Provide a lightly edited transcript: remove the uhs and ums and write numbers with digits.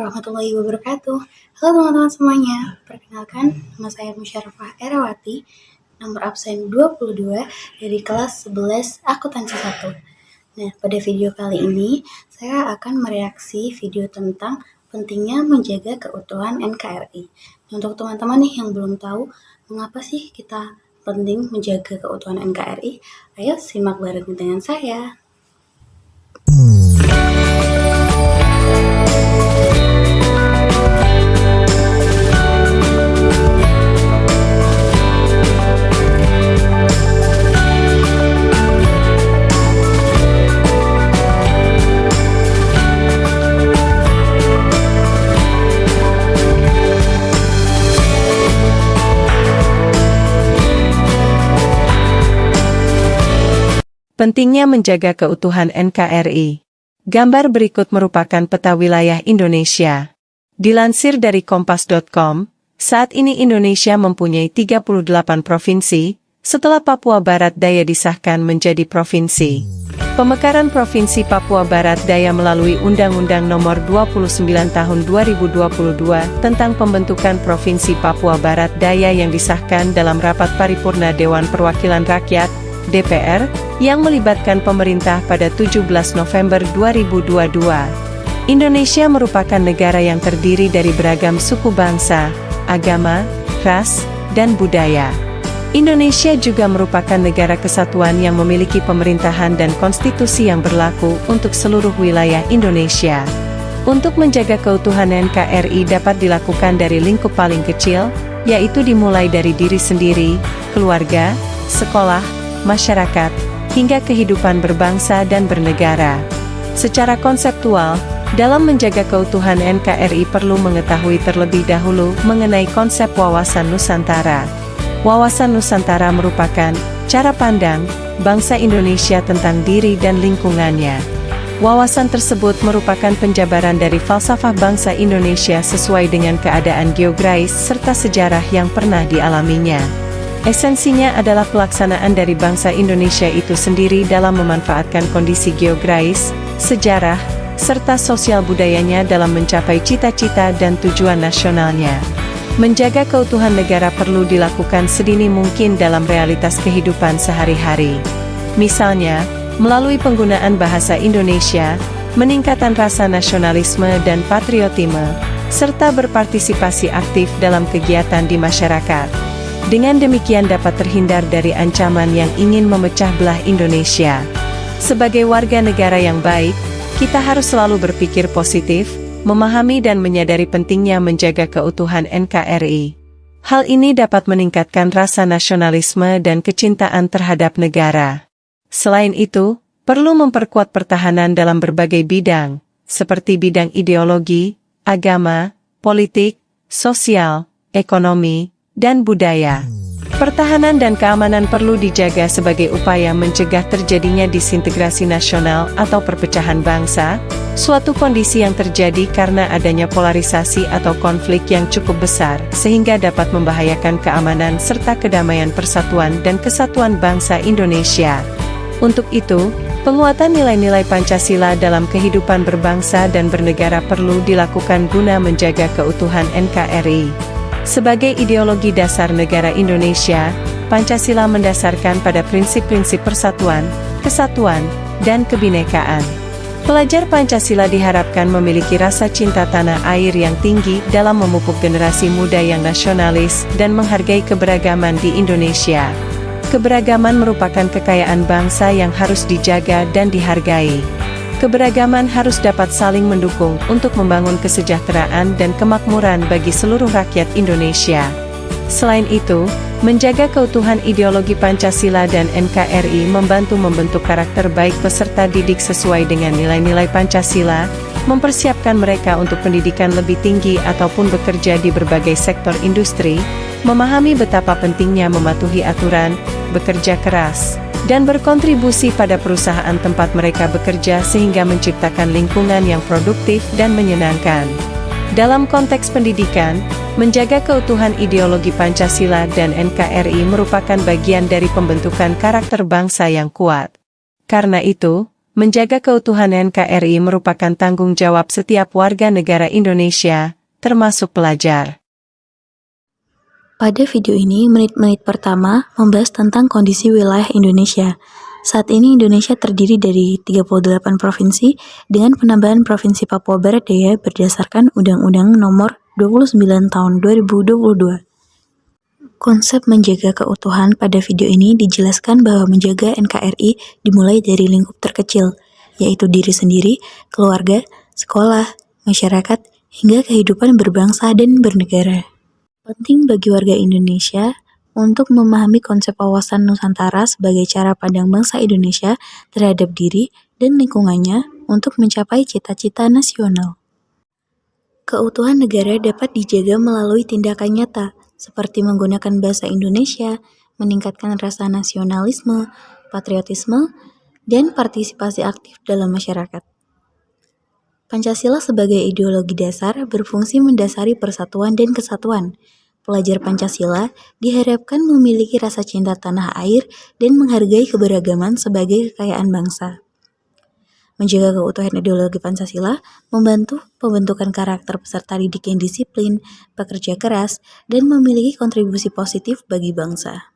warahmatullahi wabarakatuh. Halo teman-teman semuanya, perkenalkan nama saya Musyarafah Erawati, nomor absen 22 dari kelas 11 Akuntansi 1. Nah, pada video kali ini saya akan mereaksi video tentang pentingnya menjaga keutuhan NKRI. Untuk teman-teman nih yang belum tahu, mengapa sih kita penting menjaga keutuhan NKRI? Ayo simak bareng dengan saya. Pentingnya menjaga keutuhan NKRI. Gambar berikut merupakan peta wilayah Indonesia. Dilansir dari kompas.com, saat ini Indonesia mempunyai 38 provinsi, setelah Papua Barat Daya disahkan menjadi provinsi. Pemekaran Provinsi Papua Barat Daya melalui Undang-Undang Nomor 29 Tahun 2022 tentang pembentukan Provinsi Papua Barat Daya yang disahkan dalam rapat paripurna Dewan Perwakilan Rakyat DPR, yang melibatkan pemerintah pada 17 November 2022. Indonesia merupakan negara yang terdiri dari beragam suku bangsa, agama, ras, dan budaya. Indonesia juga merupakan negara kesatuan yang memiliki pemerintahan dan konstitusi yang berlaku untuk seluruh wilayah Indonesia. Untuk menjaga keutuhan NKRI dapat dilakukan dari lingkup paling kecil, yaitu dimulai dari diri sendiri, keluarga, sekolah, masyarakat, hingga kehidupan berbangsa dan bernegara. Secara konseptual, dalam menjaga keutuhan NKRI perlu mengetahui terlebih dahulu mengenai konsep wawasan Nusantara. Wawasan Nusantara merupakan cara pandang bangsa Indonesia tentang diri dan lingkungannya. Wawasan tersebut merupakan penjabaran dari falsafah bangsa Indonesia sesuai dengan keadaan geografis serta sejarah yang pernah dialaminya. Esensinya adalah pelaksanaan dari bangsa Indonesia itu sendiri dalam memanfaatkan kondisi geografis, sejarah, serta sosial budayanya dalam mencapai cita-cita dan tujuan nasionalnya. Menjaga keutuhan negara perlu dilakukan sedini mungkin dalam realitas kehidupan sehari-hari. Misalnya, melalui penggunaan bahasa Indonesia, meningkatan rasa nasionalisme dan patriotisme, serta berpartisipasi aktif dalam kegiatan di masyarakat. Dengan demikian dapat terhindar dari ancaman yang ingin memecah belah Indonesia. Sebagai warga negara yang baik, kita harus selalu berpikir positif, memahami dan menyadari pentingnya menjaga keutuhan NKRI. Hal ini dapat meningkatkan rasa nasionalisme dan kecintaan terhadap negara. Selain itu, perlu memperkuat pertahanan dalam berbagai bidang, seperti bidang ideologi, agama, politik, sosial, ekonomi, dan budaya. Pertahanan dan keamanan perlu dijaga sebagai upaya mencegah terjadinya disintegrasi nasional atau perpecahan bangsa, suatu kondisi yang terjadi karena adanya polarisasi atau konflik yang cukup besar sehingga dapat membahayakan keamanan serta kedamaian persatuan dan kesatuan bangsa Indonesia. Untuk itu, penguatan nilai-nilai Pancasila dalam kehidupan berbangsa dan bernegara perlu dilakukan guna menjaga keutuhan NKRI. Sebagai ideologi dasar negara Indonesia, Pancasila mendasarkan pada prinsip-prinsip persatuan, kesatuan, dan kebinekaan. Pelajar Pancasila diharapkan memiliki rasa cinta tanah air yang tinggi dalam memupuk generasi muda yang nasionalis dan menghargai keberagaman di Indonesia. Keberagaman merupakan kekayaan bangsa yang harus dijaga dan dihargai. Keberagaman harus dapat saling mendukung untuk membangun kesejahteraan dan kemakmuran bagi seluruh rakyat Indonesia. Selain itu, menjaga keutuhan ideologi Pancasila dan NKRI membantu membentuk karakter baik peserta didik sesuai dengan nilai-nilai Pancasila, mempersiapkan mereka untuk pendidikan lebih tinggi ataupun bekerja di berbagai sektor industri, memahami betapa pentingnya mematuhi aturan, bekerja keras, dan berkontribusi pada perusahaan tempat mereka bekerja sehingga menciptakan lingkungan yang produktif dan menyenangkan. Dalam konteks pendidikan, menjaga keutuhan ideologi Pancasila dan NKRI merupakan bagian dari pembentukan karakter bangsa yang kuat. Karena itu, Menjaga keutuhan NKRI merupakan tanggung jawab setiap warga negara Indonesia, termasuk pelajar. Pada video ini, menit-menit pertama membahas tentang kondisi wilayah Indonesia. Saat ini Indonesia terdiri dari 38 provinsi dengan penambahan Provinsi Papua Barat Daya berdasarkan Undang-Undang Nomor 29 Tahun 2022. Konsep menjaga keutuhan pada video ini dijelaskan bahwa menjaga NKRI dimulai dari lingkup terkecil, yaitu diri sendiri, keluarga, sekolah, masyarakat, hingga kehidupan berbangsa dan bernegara. Penting bagi warga Indonesia untuk memahami konsep wawasan Nusantara sebagai cara pandang bangsa Indonesia terhadap diri dan lingkungannya untuk mencapai cita-cita nasional. Keutuhan negara dapat dijaga melalui tindakan nyata, seperti menggunakan bahasa Indonesia, meningkatkan rasa nasionalisme, patriotisme, dan partisipasi aktif dalam masyarakat. Pancasila sebagai ideologi dasar berfungsi mendasari persatuan dan kesatuan. Pelajar Pancasila diharapkan memiliki rasa cinta tanah air dan menghargai keberagaman sebagai kekayaan bangsa. Menjaga keutuhan ideologi Pancasila membantu pembentukan karakter peserta didik yang disiplin, pekerja keras, dan memiliki kontribusi positif bagi bangsa.